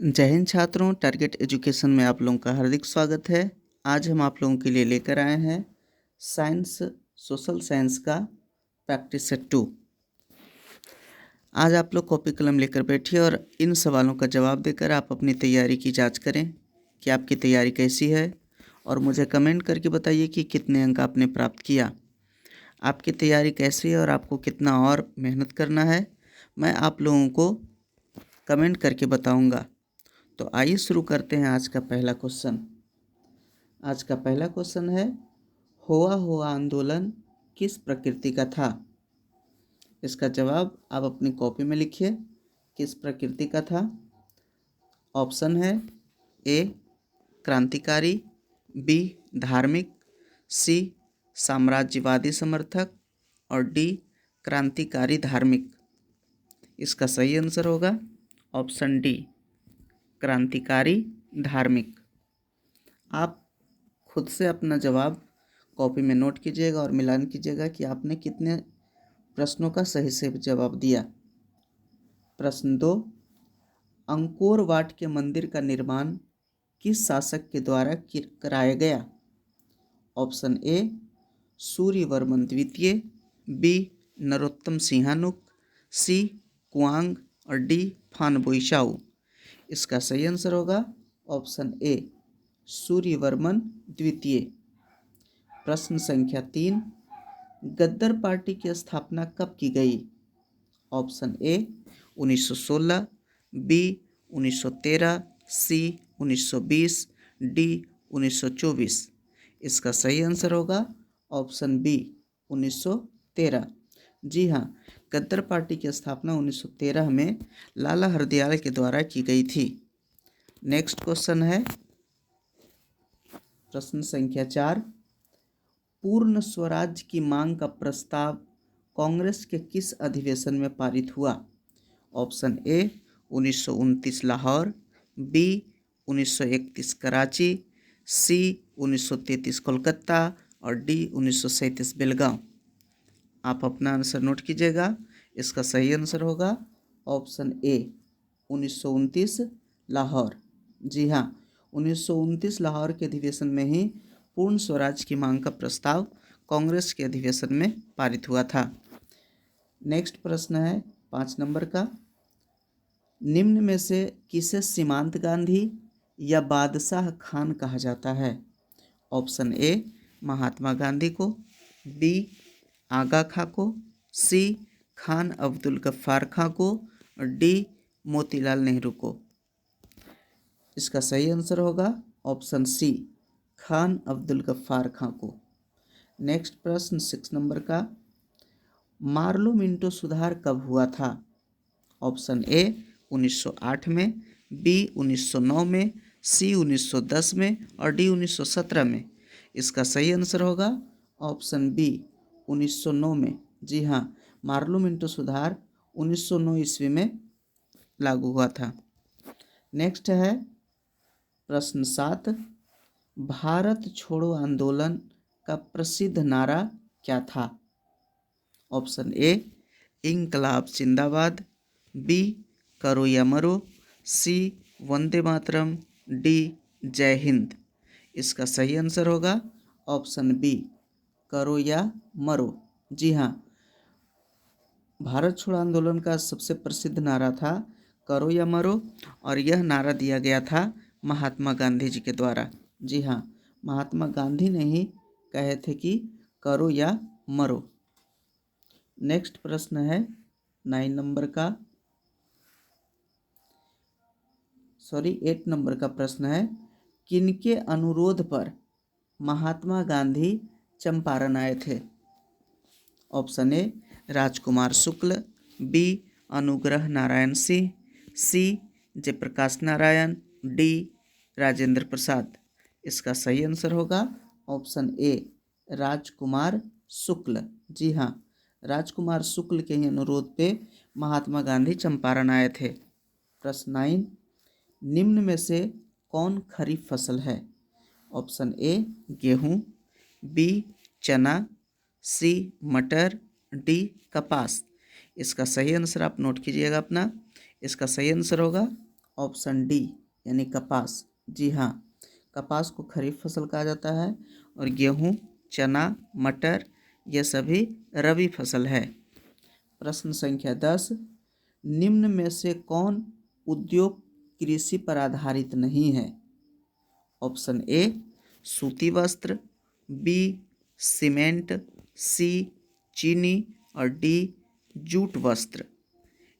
जय हिंद छात्रों, target education में आप लोगों का हार्दिक स्वागत है। आज हम आप लोगों के लिए लेकर आए हैं साइंस सोशल साइंस का प्रैक्टिस सेट 2। आज आप लोग कॉपी कलम लेकर बैठिए और इन सवालों का जवाब देकर आप अपनी तैयारी की जांच करें कि आपकी तैयारी कैसी है, और मुझे कमेंट करके बताइए कि कितने अंक आपने प्राप्त किया, आपकी तैयारी कैसी है और आपको कितना और मेहनत करना है, मैं आप लोगों को कमेंट करके बताऊँगा। तो आइए शुरू करते हैं आज का पहला क्वेश्चन। आज का पहला क्वेश्चन है, हुआ आंदोलन किस प्रकृति का था? इसका जवाब आप अपनी कॉपी में लिखिए। किस प्रकृति का था? ऑप्शन है ए क्रांतिकारी, बी धार्मिक, सी साम्राज्यवादी समर्थक और डी क्रांतिकारी धार्मिक। इसका सही आंसर होगा ऑप्शन डी क्रांतिकारी धार्मिक। आप खुद से अपना जवाब कॉपी में नोट कीजिएगा और मिलान कीजिएगा कि आपने कितने प्रश्नों का सही से जवाब दिया। प्रश्न 2, अंकोर वाट के मंदिर का निर्माण किस शासक के द्वारा कराया गया? ऑप्शन ए सूर्यवर्मन द्वितीय, बी नरोत्तम सिंहानुक, सी कुआंग और डी फान बोईशाऊ। इसका सही आंसर होगा ऑप्शन ए सूर्यवर्मन द्वितीय। प्रश्न संख्या 3, गद्दर पार्टी की स्थापना कब की गई? Option A 1916, B 1913, C 1920, D 1924। इसका सही आंसर होगा ऑप्शन बी 1913। जी हाँ, गद्दर पार्टी की स्थापना 1913 में लाला हरदयाल के द्वारा की गई थी। नेक्स्ट क्वेश्चन है प्रश्न संख्या 4, पूर्ण स्वराज की मांग का प्रस्ताव कांग्रेस के किस अधिवेशन में पारित हुआ? Option A 1929 Lahore, B 1931 Karachi, C 1933 Kolkata और डी 1937 बेलगांव। आप अपना आंसर नोट कीजिएगा। इसका सही आंसर होगा ऑप्शन ए 1929 लाहौर। जी हाँ, 1929 लाहौर के अधिवेशन में ही पूर्ण स्वराज की मांग का प्रस्ताव कांग्रेस के अधिवेशन में पारित हुआ था। नेक्स्ट प्रश्न है 5 नंबर का, निम्न में से किसे सीमांत गांधी या बादशाह खान कहा जाता है? ऑप्शन ए महात्मा गांधी को, बी आगा खां को, सी खान अब्दुल गफ्फार खां को और डी मोतीलाल नेहरू को। इसका सही आंसर होगा ऑप्शन सी खान अब्दुल गफ्फार खां को। नेक्स्ट प्रश्न 6 नंबर का, मार्लो मिंटो सुधार कब हुआ था? ऑप्शन ए 1908 में, बी 1909 में, सी 1910 में और डी 1917 में। इसका सही आंसर होगा ऑप्शन बी 1909 में। जी हाँ, मार्लो मिंटो सुधार 1909 ईस्वी में लागू हुआ था। नेक्स्ट है प्रश्न 7, भारत छोड़ो आंदोलन का प्रसिद्ध नारा क्या था? ऑप्शन ए इंकलाब जिंदाबाद, बी करो या मरो, सी वंदे मातरम, डी जय हिंद। इसका सही आंसर होगा ऑप्शन बी करो या मरो। जी हाँ, भारत छोड़ो आंदोलन का सबसे प्रसिद्ध नारा था करो या मरो, और यह नारा दिया गया था महात्मा गांधी जी के द्वारा। जी हाँ, महात्मा गांधी ने ही कहे थे कि करो या मरो। नेक्स्ट प्रश्न है 8 नंबर का प्रश्न है, किनके अनुरोध पर महात्मा गांधी चंपारण आए थे? Option A Rajkumar Shukla, B Anugrah Narayan Singh, C Jayaprakash Narayan, D Rajendra Prasad. इसका सही आंसर होगा ऑप्शन ए राजकुमार शुक्ल। जी हाँ, राजकुमार शुक्ल के ही अनुरोध पे महात्मा गांधी चंपारण आए थे। प्रश्न 9, निम्न में से कौन खरीफ फसल है? ऑप्शन ए गेहूँ, बी चना, सी मटर, डी कपास। इसका सही आंसर आप नोट कीजिएगा अपना। इसका सही आंसर होगा ऑप्शन डी यानी कपास। जी हाँ, कपास को खरीफ फसल कहा जाता है और गेहूँ, चना, मटर ये सभी रबी फसल है। प्रश्न संख्या 10, निम्न में से कौन उद्योग कृषि पर आधारित नहीं है? ऑप्शन ए सूती वस्त्र, बी सीमेंट, सी चीनी और डी जूट वस्त्र।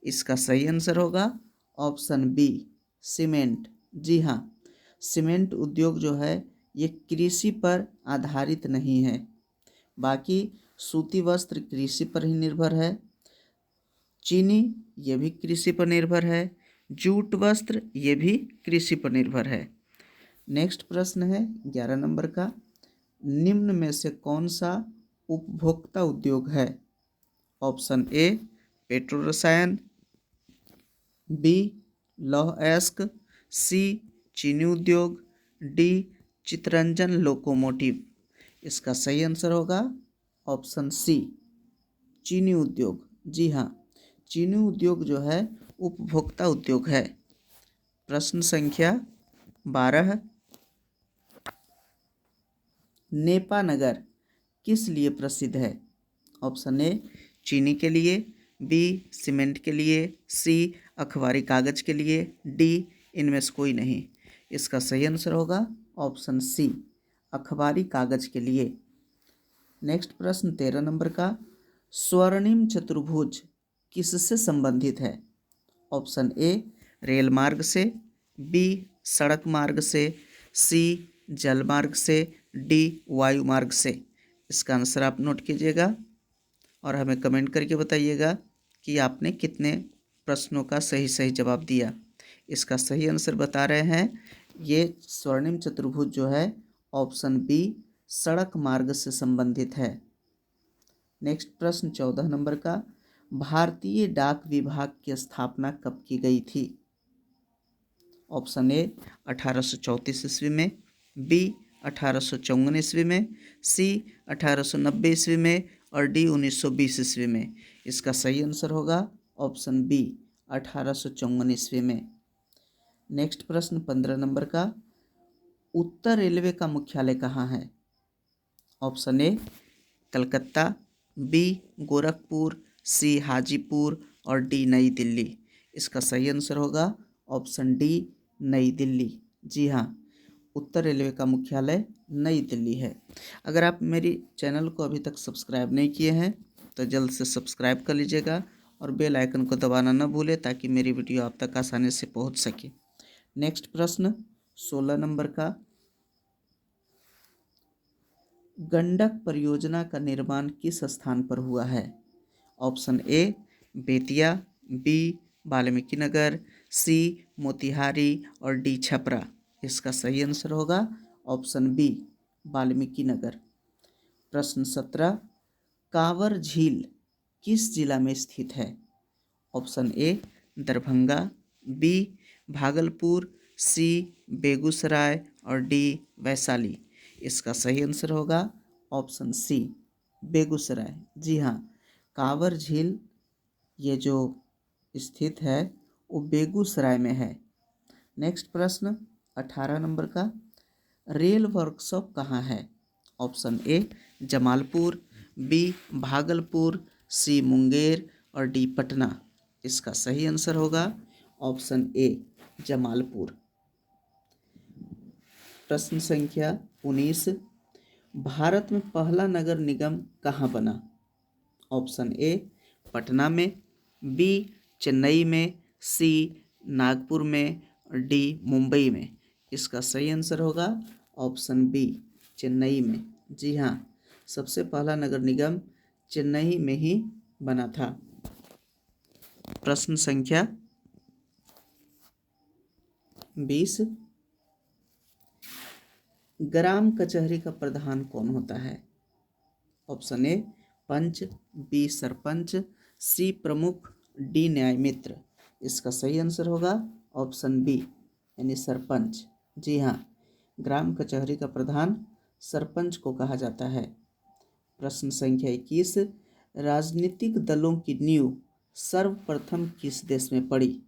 इसका सही आंसर होगा ऑप्शन बी सीमेंट। जी हाँ, सीमेंट उद्योग जो है ये कृषि पर आधारित नहीं है। बाकी सूती वस्त्र कृषि पर ही निर्भर है, चीनी ये भी कृषि पर निर्भर है, जूट वस्त्र ये भी कृषि पर निर्भर है। नेक्स्ट प्रश्न है 11 नंबर का, निम्न में से कौन सा उपभोक्ता उद्योग है? ऑप्शन ए पेट्रो रसायन, बी लौह अयस्क, सी चीनी उद्योग, डी चितरंजन लोकोमोटिव। इसका सही आंसर होगा ऑप्शन सी चीनी उद्योग। जी हाँ, चीनी उद्योग जो है उपभोक्ता उद्योग है। प्रश्न संख्या 12, नेपा नगर किस लिए प्रसिद्ध है? ऑप्शन ए चीनी के लिए, बी सीमेंट के लिए, सी अखबारी कागज के लिए, डी इनमें से कोई नहीं। इसका सही आंसर होगा ऑप्शन सी अखबारी कागज के लिए। नेक्स्ट प्रश्न 13 नंबर का, स्वर्णिम चतुर्भुज किससे संबंधित है? ऑप्शन ए रेल मार्ग से, बी सड़क मार्ग से, सी जल मार्ग से, डी वायु मार्ग से। इसका आंसर आप नोट कीजिएगा और हमें कमेंट करके बताइएगा कि आपने कितने प्रश्नों का सही सही जवाब दिया। इसका सही आंसर बता रहे हैं, ये स्वर्णिम चतुर्भुज जो है ऑप्शन बी सड़क मार्ग से संबंधित है। नेक्स्ट प्रश्न 14 नंबर का, भारतीय डाक विभाग की स्थापना कब की गई थी? ऑप्शन ए 1834 ईस्वी में, बी 1854 ईस्वी में, सी 1890 ईस्वी में और डी 1920 ईस्वी में। इसका सही आंसर होगा ऑप्शन बी 1854 ईस्वी में। नेक्स्ट प्रश्न 15 नंबर का, उत्तर रेलवे का मुख्यालय कहाँ है? Option A Calcutta, B Gorakhpur, C Hajipur और डी नई दिल्ली। इसका सही आंसर होगा ऑप्शन डी नई दिल्ली। जी हाँ, उत्तर रेलवे का मुख्यालय नई दिल्ली है। अगर आप मेरी चैनल को अभी तक सब्सक्राइब नहीं किए हैं तो जल्द से सब्सक्राइब कर लीजिएगा और बेल आइकन को दबाना न भूलें ताकि मेरी वीडियो आप तक आसानी से पहुंच सके। नेक्स्ट प्रश्न 16 नंबर का, गंडक परियोजना का निर्माण किस स्थान पर हुआ है? Option A Bettiah, B Valmiki Nagar, C Motihari और डी छपरा। इसका सही आंसर होगा ऑप्शन बी वाल्मीकि नगर। प्रश्न 17, कांवर झील किस जिला में स्थित है? Option A Darbhanga, B Bhagalpur, C Begusarai और डी वैशाली। इसका सही आंसर होगा ऑप्शन सी बेगूसराय। जी हाँ, कांवर झील ये जो स्थित है वो बेगूसराय में है। नेक्स्ट प्रश्न 18 नंबर का, रेल वर्कशॉप कहाँ है? Option A Jamalpur, B Bhagalpur, C Munger और डी पटना। इसका सही आंसर होगा ऑप्शन ए जमालपुर। प्रश्न संख्या 19, भारत में पहला नगर निगम कहाँ बना? ऑप्शन ए पटना में, बी चेन्नई में, सी नागपुर में और डी मुंबई में। इसका सही आंसर होगा ऑप्शन बी चेन्नई में। जी हाँ, सबसे पहला नगर निगम चेन्नई में ही बना था। प्रश्न संख्या 20, ग्राम कचहरी का प्रधान कौन होता है? ऑप्शन ए पंच, बी सरपंच, सी प्रमुख, डी न्याय मित्र। इसका सही आंसर होगा ऑप्शन बी यानी सरपंच। जी हाँ, ग्राम कचहरी का प्रधान सरपंच को कहा जाता है। प्रश्न संख्या 21, राजनीतिक दलों की नींव सर्वप्रथम किस देश में पड़ी?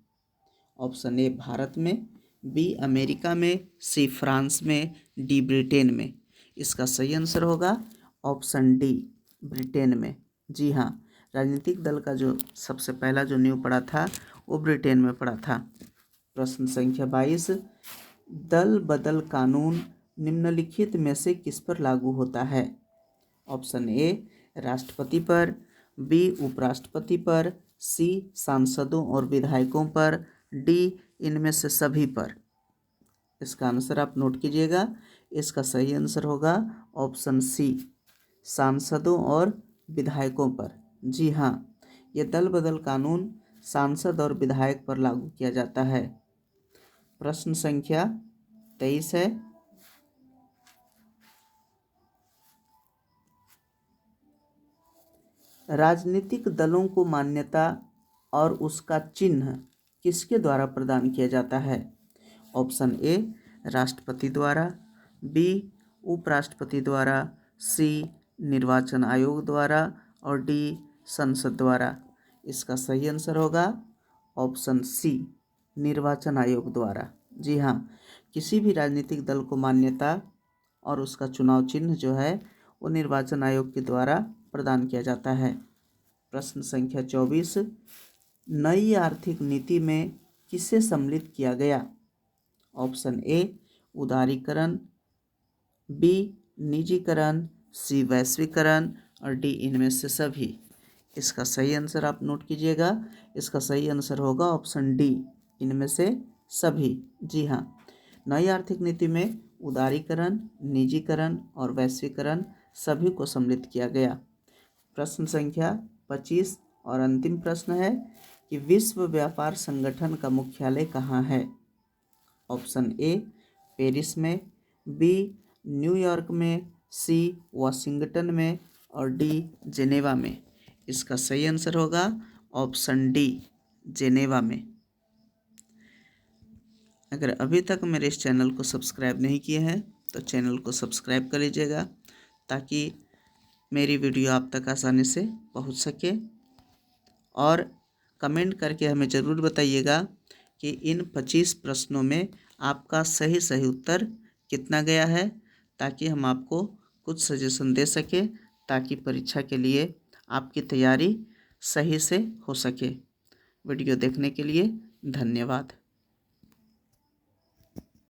ऑप्शन ए भारत में, बी अमेरिका में, सी फ्रांस में, डी ब्रिटेन में। इसका सही आंसर होगा ऑप्शन डी ब्रिटेन में। जी हाँ, राजनीतिक दल का जो सबसे पहला जो नींव पड़ा था वो ब्रिटेन में पड़ा था। प्रश्न संख्या 22, दल बदल कानून निम्नलिखित में से किस पर लागू होता है? ऑप्शन ए राष्ट्रपति पर, बी उपराष्ट्रपति पर, सी सांसदों और विधायकों पर, डी इनमें से सभी पर। इसका आंसर आप नोट कीजिएगा। इसका सही आंसर होगा ऑप्शन सी सांसदों और विधायकों पर। जी हाँ, ये दल बदल कानून सांसद और विधायक पर लागू किया जाता है। प्रश्न संख्या 23 है, राजनीतिक दलों को मान्यता और उसका चिन्ह किसके द्वारा प्रदान किया जाता है? ऑप्शन ए राष्ट्रपति द्वारा, बी उपराष्ट्रपति द्वारा, सी निर्वाचन आयोग द्वारा और डी संसद द्वारा। इसका सही आंसर होगा ऑप्शन सी निर्वाचन आयोग द्वारा। जी हाँ, किसी भी राजनीतिक दल को मान्यता और उसका चुनाव चिन्ह जो है वो निर्वाचन आयोग के द्वारा प्रदान किया जाता है। प्रश्न संख्या 24, नई आर्थिक नीति में किसे सम्मिलित किया गया? ऑप्शन ए उदारीकरण, बी निजीकरण, सी वैश्वीकरण और डी इनमें से सभी। इसका सही आंसर आप नोट कीजिएगा। इसका सही आंसर होगा ऑप्शन डी इनमें से सभी। जी हाँ, नई आर्थिक नीति में उदारीकरण, निजीकरण और वैश्वीकरण सभी को सम्मिलित किया गया। प्रश्न संख्या 25 और अंतिम प्रश्न है कि विश्व व्यापार संगठन का मुख्यालय कहाँ है? ऑप्शन ए पेरिस में, बी न्यूयॉर्क में, सी वाशिंगटन में और डी जेनेवा में। इसका सही आंसर होगा ऑप्शन डी जेनेवा में। अगर अभी तक मेरे इस चैनल को सब्सक्राइब नहीं किए हैं तो चैनल को सब्सक्राइब कर लीजिएगा ताकि मेरी वीडियो आप तक आसानी से पहुंच सके। और कमेंट करके हमें ज़रूर बताइएगा कि इन 25 प्रश्नों में आपका सही सही उत्तर कितना गया है, ताकि हम आपको कुछ सजेशन दे सकें ताकि परीक्षा के लिए आपकी तैयारी सही से हो सके। वीडियो देखने के लिए धन्यवाद।